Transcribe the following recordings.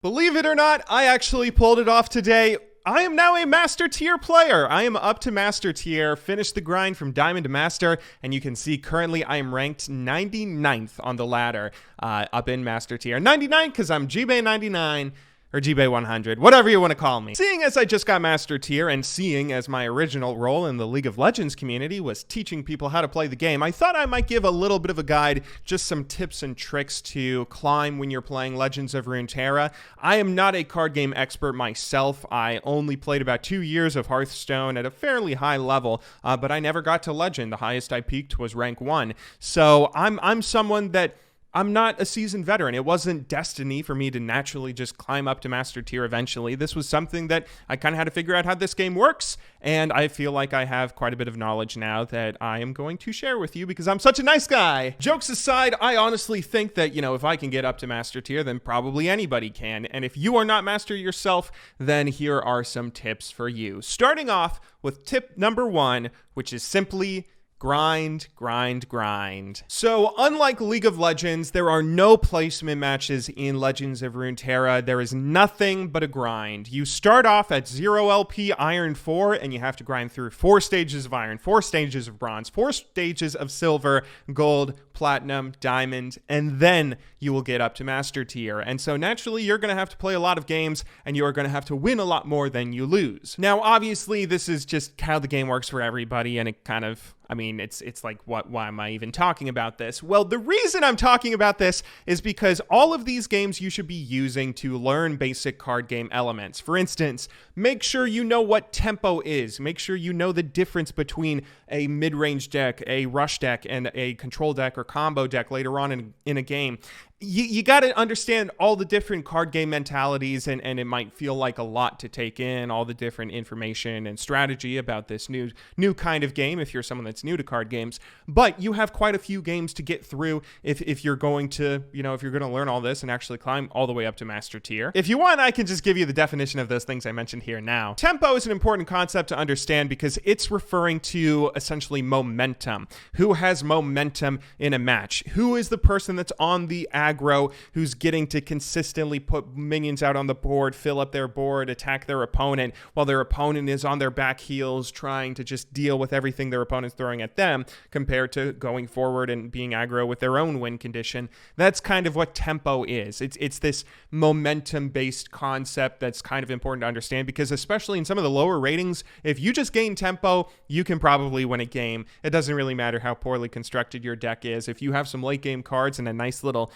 Believe it or not, I actually pulled it off today. I am now a Master Tier player. I am up to Master Tier, finished the grind from Diamond to Master, and you can see currently I am ranked 99th on the ladder up in Master Tier. 99 because I'm GB 99. Or GB 100, whatever you want to call me. Seeing as I just got Master Tier and seeing as my original role in the League of Legends community was teaching people how to play the game, I thought I might give a little bit of a guide, just some tips and tricks to climb when you're playing Legends of Runeterra. I am not a card game expert myself. I only played about 2 years of Hearthstone at a fairly high level, but I never got to Legend. The highest I peaked was rank 1. So I'm someone that I'm not a seasoned veteran. It wasn't destiny for me to naturally just climb up to Master Tier eventually. This was something that I kind of had to figure out how this game works, and I feel like I have quite a bit of knowledge now that I am going to share with you because I'm such a nice guy. Jokes aside, I honestly think that, if I can get up to Master Tier, then probably anybody can. And if you are not Master yourself, then here are some tips for you. Starting off with tip number 1, which is simply grind, grind, grind. So unlike League of Legends, there are no placement matches in Legends of Runeterra. There is nothing but a grind. You start off at 0 LP Iron 4, and you have to grind through 4 stages of Iron, 4 stages of Bronze, 4 stages of Silver, Gold, Platinum, Diamond, and then you will get up to Master Tier. And so naturally, you're going to have to play a lot of games, and you are going to have to win a lot more than you lose. Now, obviously, this is just how the game works for everybody, and it kind of, it's like, why am I even talking about this? Well, the reason I'm talking about this is because all of these games you should be using to learn basic card game elements. For instance, make sure you know what tempo is. Make sure you know the difference between a mid-range deck, a rush deck, and a control deck or combo deck later on in a game. You got to understand all the different card game mentalities, and it might feel like a lot to take in, all the different information and strategy about this new kind of game if you're someone that's new to card games. But you have quite a few games to get through if you're going to, if you're going to learn all this and actually climb all the way up to Master Tier. If you want, I can just give you the definition of those things I mentioned here now. Tempo is an important concept to understand because it's referring to essentially momentum. Who has momentum in a match? Who is the person that's on the aggro, who's getting to consistently put minions out on the board, fill up their board, attack their opponent, while their opponent is on their back heels trying to just deal with everything their opponent's throwing at them, compared to going forward and being aggro with their own win condition. That's kind of what tempo is. It's this momentum-based concept that's kind of important to understand because especially in some of the lower ratings, if you just gain tempo, you can probably win a game. It doesn't really matter how poorly constructed your deck is. If you have some late game cards and a nice little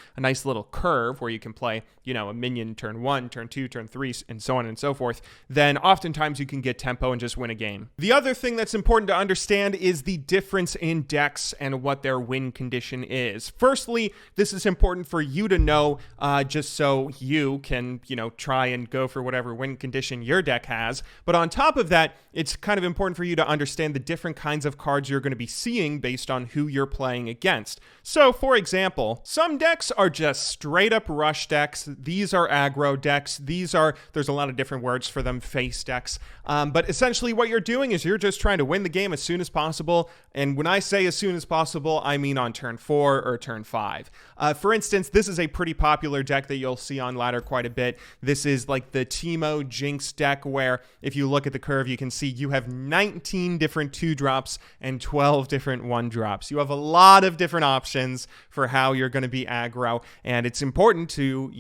curve where you can play, a minion turn 1, turn 2, turn 3, and so on and so forth, then oftentimes you can get tempo and just win a game. The other thing that's important to understand is the difference in decks and what their win condition is. Firstly, this is important for you to know just so you can, try and go for whatever win condition your deck has. But on top of that, it's kind of important for you to understand the different kinds of cards you're going to be seeing based on who you're playing against. So, for example, some decks are just straight up rush decks. These are aggro decks. There's a lot of different words for them, face decks. But essentially what you're doing is you're just trying to win the game as soon as possible. And when I say as soon as possible, I mean on turn 4 or turn 5. For instance, this is a pretty popular deck that you'll see on ladder quite a bit. This is like the Teemo Jinx deck where if you look at the curve, you can see you have 19 different 2-drops and 12 different 1-drops. You have a lot of different options for how you're going to be aggro, and it's important to,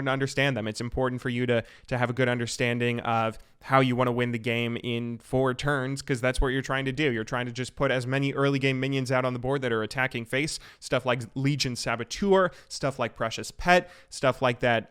understand them. It's important for you to have a good understanding of how you want to win the game in 4 turns, because that's what you're trying to do. You're trying to just put as many early game minions out on the board that are attacking face, stuff like Legion Saboteur, stuff like Precious Pet, stuff like that,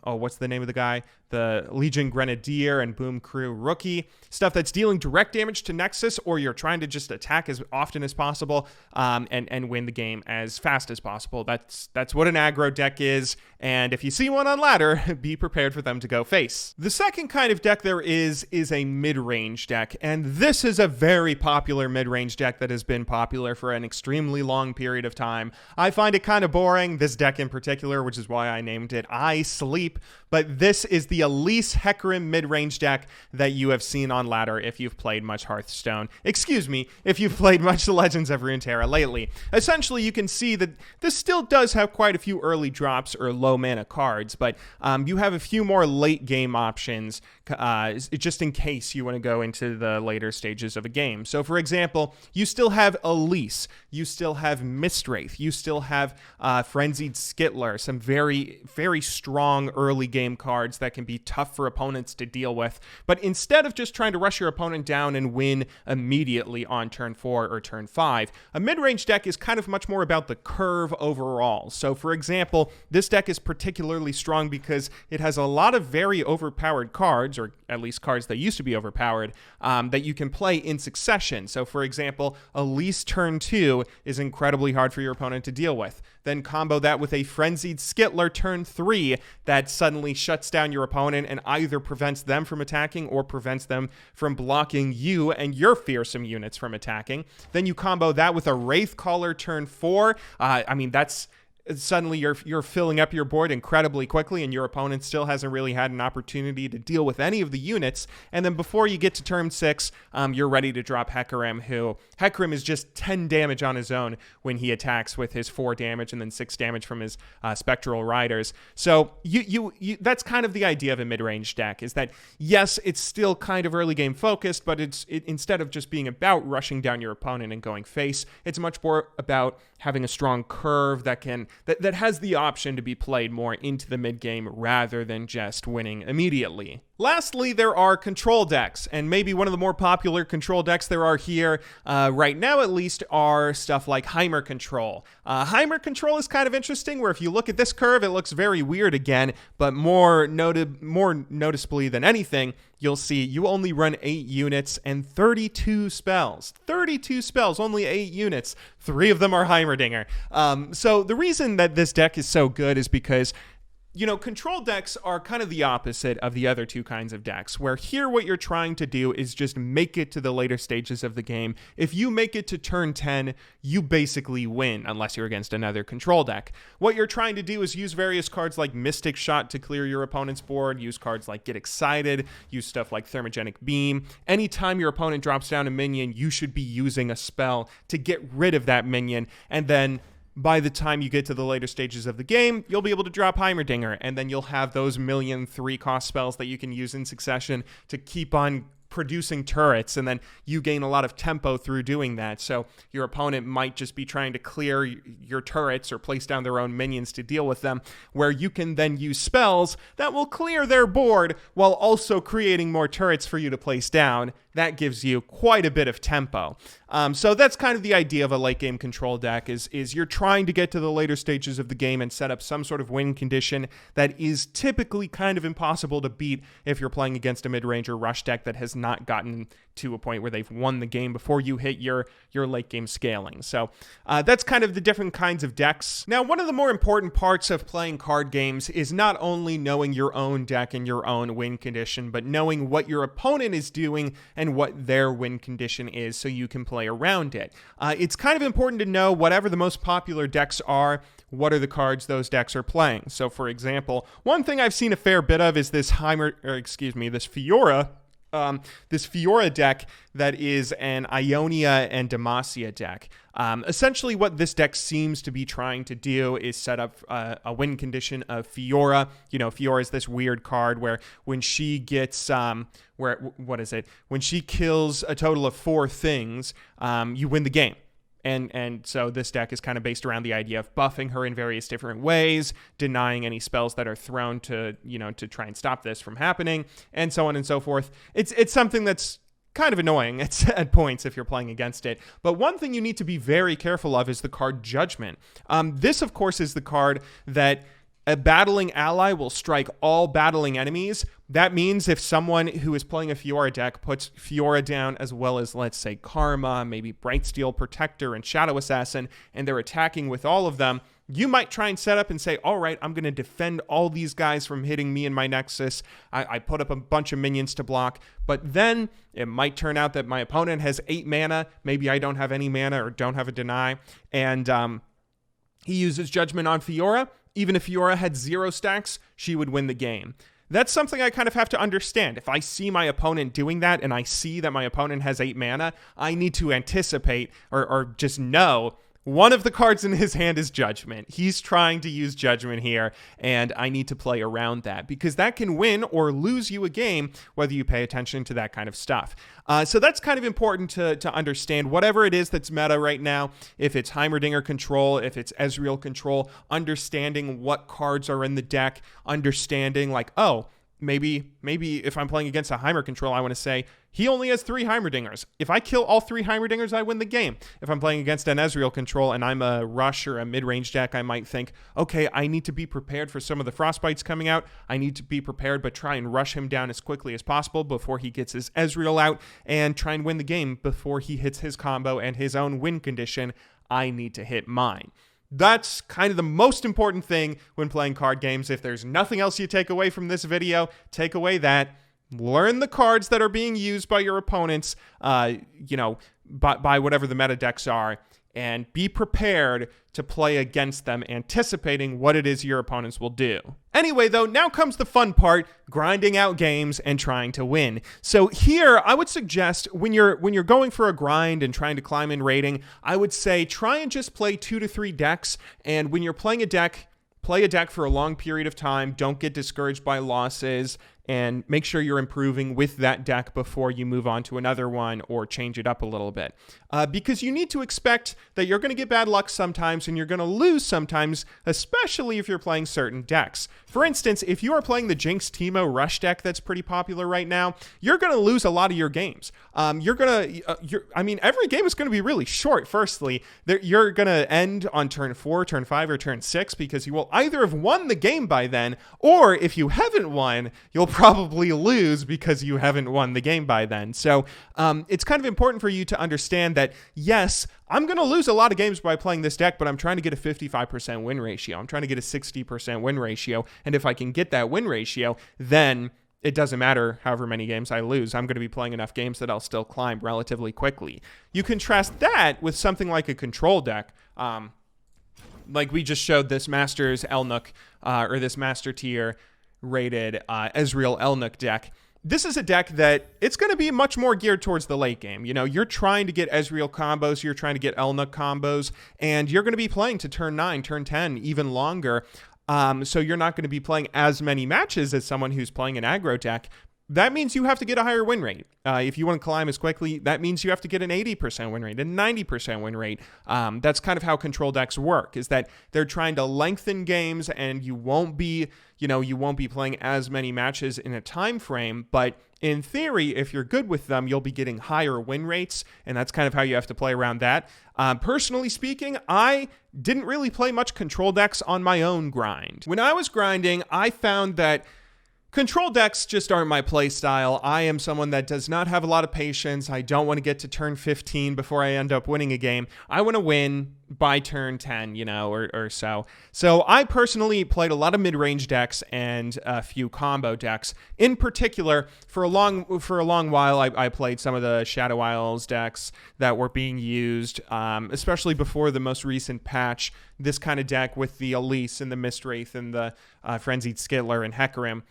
what's the name of the guy? The Legion Grenadier and Boom Crew Rookie, stuff that's dealing direct damage to Nexus, or you're trying to just attack as often as possible and win the game as fast as possible. That's what an aggro deck is, and if you see one on ladder, be prepared for them to go face. The second kind of deck there is a mid-range deck, and this is a very popular mid-range deck that has been popular for an extremely long period of time. I find it kind of boring, this deck in particular, which is why I named it I Sleep, but this is the Elise Hecarim mid-range deck that you have seen on ladder if you've played much Hearthstone. Excuse me, if you've played much Legends of Runeterra lately. Essentially, you can see that this still does have quite a few early drops or low mana cards, but you have a few more late game options just in case you want to go into the later stages of a game. So for example, you still have Elise, you still have Mistwraith, you still have Frenzied Skittler, some very, very strong early game cards that can be tough for opponents to deal with. But instead of just trying to rush your opponent down and win immediately on turn 4 or turn 5, a mid-range deck is kind of much more about the curve overall. So for example, this deck is particularly strong because it has a lot of very overpowered cards, or at least cards that used to be overpowered, that you can play in succession. So for example, Elise turn 2 is incredibly hard for your opponent to deal with. Then combo that with a Frenzied Skittler turn 3 that suddenly shuts down your opponent and either prevents them from attacking or prevents them from blocking you and your fearsome units from attacking. Then you combo that with a Wraithcaller turn 4. That's suddenly you're filling up your board incredibly quickly and your opponent still hasn't really had an opportunity to deal with any of the units. And then before you get to turn 6, you're ready to drop Hecarim, who Hecarim is just 10 damage on his own when he attacks with his 4 damage and then 6 damage from his Spectral Riders. So you that's kind of the idea of a mid-range deck, is that yes, it's still kind of early game focused, but instead of just being about rushing down your opponent and going face, it's much more about having a strong curve that has the option to be played more into the mid game rather than just winning immediately. Lastly, there are control decks, and maybe one of the more popular control decks there are here, right now at least, are stuff like Heimer Control. Heimer Control is kind of interesting, where if you look at this curve, it looks very weird again, but more noticeably than anything, you'll see you only run 8 units and 32 spells. 32 spells, only 8 units. 3 of them are Heimerdinger. So the reason that this deck is so good is because control decks are kind of the opposite of the other two kinds of decks, where here what you're trying to do is just make it to the later stages of the game. If you make it to turn 10, you basically win, unless you're against another control deck. What you're trying to do is use various cards like Mystic Shot to clear your opponent's board, use cards like Get Excited, use stuff like Thermogenic Beam. Anytime your opponent drops down a minion, you should be using a spell to get rid of that minion, and then by the time you get to the later stages of the game, you'll be able to drop Heimerdinger, and then you'll have those 3-cost spells that you can use in succession to keep on producing turrets, and then you gain a lot of tempo through doing that. So your opponent might just be trying to clear your turrets or place down their own minions to deal with them, where you can then use spells that will clear their board while also creating more turrets for you to place down. That gives you quite a bit of tempo. So that's kind of the idea of a late game control deck, is you're trying to get to the later stages of the game and set up some sort of win condition that is typically kind of impossible to beat if you're playing against a mid-range or rush deck that has not gotten to a point where they've won the game before you hit your late game scaling. So that's kind of the different kinds of decks. Now, one of the more important parts of playing card games is not only knowing your own deck and your own win condition, but knowing what your opponent is doing and what their win condition is so you can play around it. It's kind of important to know whatever the most popular decks are, what are the cards those decks are playing. So for example, one thing I've seen a fair bit of is this Fiora. This Fiora deck that is an Ionia and Demacia deck. Essentially what this deck seems to be trying to do is set up a win condition of Fiora. Fiora is this weird card where when she gets, when she kills a total of 4 things, you win the game. And so this deck is kind of based around the idea of buffing her in various different ways, denying any spells that are thrown to try and stop this from happening, and so on and so forth. It's something that's kind of annoying at points if you're playing against it. But one thing you need to be very careful of is the card Judgment. This, of course, is the card that a battling ally will strike all battling enemies. That means if someone who is playing a Fiora deck puts Fiora down as well as, let's say, Karma, maybe Brightsteel Protector and Shadow Assassin, and they're attacking with all of them, you might try and set up and say, all right, I'm going to defend all these guys from hitting me in my Nexus. I put up a bunch of minions to block, but then it might turn out that my opponent has 8 mana. Maybe I don't have any mana or don't have a deny, and he uses Judgment on Fiora. Even if Fiora had 0 stacks, she would win the game. That's something I kind of have to understand. If I see my opponent doing that and I see that my opponent has 8 mana, I need to anticipate or just know one of the cards in his hand is Judgment. He's trying to use Judgment here, and I need to play around that because that can win or lose you a game, whether you pay attention to that kind of stuff. So that's kind of important to understand. Whatever it is that's meta right now, if it's Heimerdinger control, if it's Ezreal control, understanding what cards are in the deck, understanding like, oh, maybe if I'm playing against a Heimer control, I want to say, he only has 3 Heimerdingers. If I kill all 3 Heimerdingers, I win the game. If I'm playing against an Ezreal control and I'm a rush or a mid-range deck, I might think, okay, I need to be prepared for some of the Frostbites coming out. I need to be prepared, but try and rush him down as quickly as possible before he gets his Ezreal out and try and win the game before he hits his combo and his own win condition. I need to hit mine. That's kind of the most important thing when playing card games. If there's nothing else you take away from this video, take away that. Learn the cards that are being used by your opponents, by whatever the meta decks are, and be prepared to play against them, anticipating what it is your opponents will do. Anyway, though, now comes the fun part, grinding out games and trying to win. So here, I would suggest when you're going for a grind and trying to climb in rating, I would say try and just play 2 to 3 decks, and when you're playing a deck, play a deck for a long period of time. Don't get discouraged by losses, and make sure you're improving with that deck before you move on to another one or change it up a little bit. Because you need to expect that you're going to get bad luck sometimes and you're going to lose sometimes, especially if you're playing certain decks. For instance, if you are playing the Jinx Teemo Rush deck that's pretty popular right now, you're going to lose a lot of your games. Every game is going to be really short, firstly. You're going to end on turn 4, turn 5, or turn 6 because you will either have won the game by then, or if you haven't won, you'll probably lose because you haven't won the game by then. So it's kind of important for you to understand that, yes, I'm going to lose a lot of games by playing this deck, but I'm trying to get a 55% win ratio. I'm trying to get a 60% win ratio. And if I can get that win ratio, then it doesn't matter however many games I lose. I'm going to be playing enough games that I'll still climb relatively quickly. You contrast that with something like a control deck. Like we just showed this Masters Elnuk, or this Master Tier rated Ezreal Elnuk deck. This is a deck that it's going to be much more geared towards the late game. You know, you're trying to get Ezreal combos, you're trying to get Elnuk combos, and you're going to be playing to turn 9, turn 10, even longer. So you're not going to be playing as many matches as someone who's playing an aggro deck. That means you have to get a higher win rate. If you want to climb as quickly, that means you have to get an 80% win rate, a 90% win rate. That's kind of how control decks work, is that they're trying to lengthen games, and you won't be playing as many matches in a time frame, but in theory, if you're good with them, you'll be getting higher win rates, and that's kind of how you have to play around that. Personally speaking, I didn't really play much control decks on my own grind. When I was grinding, I found that control decks just aren't my play style. I am someone that does not have a lot of patience. I don't want to get to turn 15 before I end up winning a game. I want to win by turn 10, or so. So I personally played a lot of mid-range decks and a few combo decks. In particular, for a long while, I played some of the Shadow Isles decks that were being used, especially before the most recent patch. This kind of deck with the Elise and the Mistwraith and the Frenzied Skittler and Hecarim.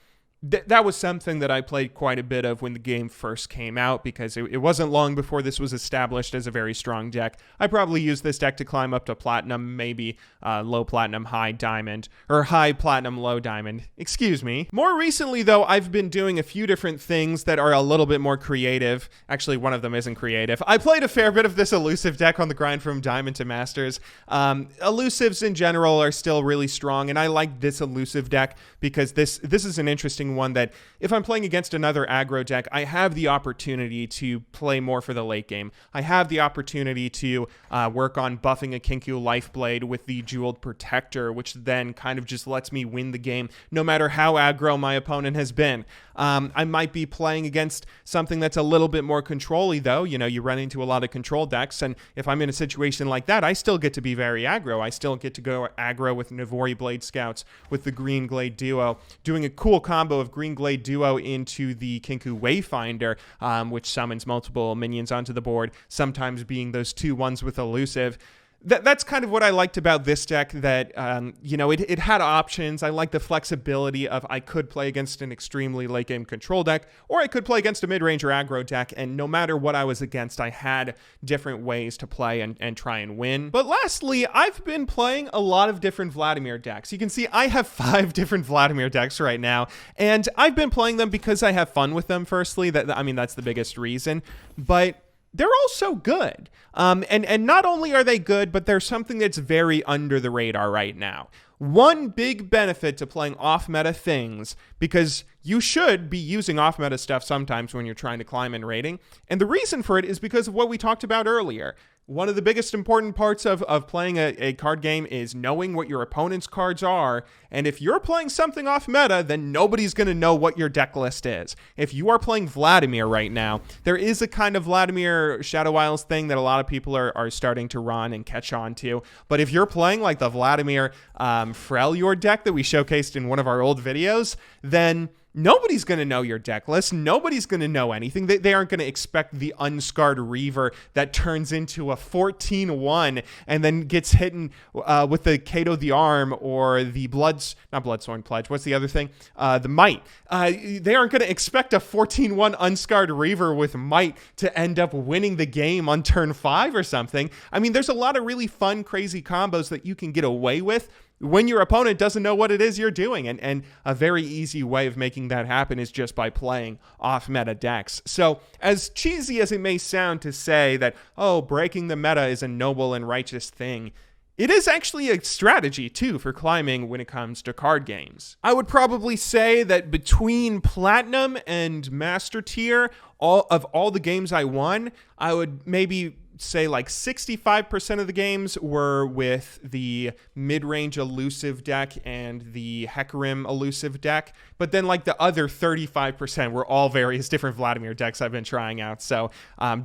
That was something that I played quite a bit of when the game first came out, because it wasn't long before this was established as a very strong deck. I probably used this deck to climb up to platinum, maybe low platinum, high diamond, or high platinum, low diamond. Excuse me. More recently, though, I've been doing a few different things that are a little bit more creative. Actually, one of them isn't creative. I played a fair bit of this elusive deck on the grind from Diamond to Masters. Elusives in general are still really strong, and I like this elusive deck because this is an interesting being one that if I'm playing against another aggro deck, I have the opportunity to play more for the late game. I have the opportunity to work on buffing a Kinku Lifeblade with the Jeweled Protector, which then kind of just lets me win the game no matter how aggro my opponent has been. I might be playing against something that's a little bit more control-y, though. You know, you run into a lot of control decks, and if I'm in a situation like that, I still get to be very aggro. I still get to go aggro with Navori Blade Scouts, with the Green Glade Duo, doing a cool combo of Green Glade Duo into the Kinku Wayfinder, which summons multiple minions onto the board, sometimes being those 2/1s with Elusive. That's kind of what I liked about this deck, that, you know, it had options. I like the flexibility of I could play against an extremely late-game control deck, or I could play against a mid-range or aggro deck, and no matter what I was against, I had different ways to play and try and win. But lastly, I've been playing a lot of different Vladimir decks. You can see I have 5 different Vladimir decks right now, and I've been playing them because I have fun with them, firstly. I mean, that's the biggest reason. But they're also good. And not only are they good, but they're something that's very under the radar right now. One big benefit to playing off-meta things, because you should be using off-meta stuff sometimes when you're trying to climb in rating, and the reason for it is because of what we talked about earlier. One of the biggest important parts of playing a card game is knowing what your opponent's cards are, and if you're playing something off meta, then nobody's going to know what your deck list is. If you are playing Vladimir right now, there is a kind of Vladimir Shadow Isles thing that a lot of people are starting to run and catch on to, but if you're playing like the Vladimir Freljord deck that we showcased in one of our old videos, then nobody's going to know your deck list. Nobody's going to know anything. They aren't going to expect the Unscarred Reaver that turns into a 14/1 and then gets hit with the Kato the Arm, or the not Bloodsworn Pledge. What's the other thing? The Might. They aren't going to expect a 14/1 Unscarred Reaver with Might to end up winning the game on turn 5 or something. I mean, there's a lot of really fun, crazy combos that you can get away with when your opponent doesn't know what it is you're doing. And a very easy way of making that happen is just by playing off-meta decks. So as cheesy as it may sound to say that, oh, breaking the meta is a noble and righteous thing, it is actually a strategy, too, for climbing when it comes to card games. I would probably say that between Platinum and Master Tier, all the games I won, I would maybe say like 65% of the games were with the mid-range elusive deck and the Hecarim elusive deck, but then like the other 35% were all various different Vladimir decks I've been trying out. So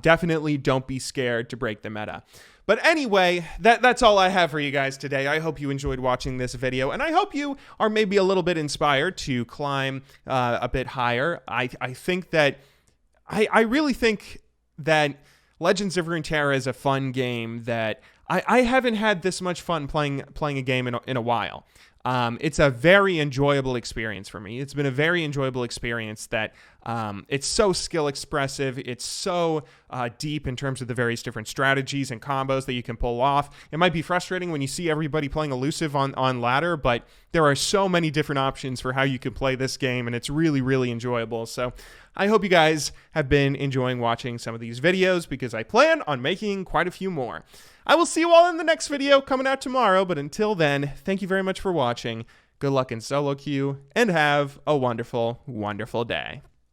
definitely don't be scared to break the meta. But anyway, that's all I have for you guys today. I hope you enjoyed watching this video, and I hope you are maybe a little bit inspired to climb a bit higher. I think that I really think that Legends of Runeterra is a fun game that I haven't had this much fun playing a game in a while. It's a very enjoyable experience for me. It's been a very enjoyable experience that it's so skill expressive. It's so deep in terms of the various different strategies and combos that you can pull off. It might be frustrating when you see everybody playing elusive on ladder, but there are so many different options for how you can play this game, and it's really, really enjoyable. So I hope you guys have been enjoying watching some of these videos, because I plan on making quite a few more. I will see you all in the next video coming out tomorrow, but until then, thank you very much for watching. Good luck in solo queue, and have a wonderful, wonderful day.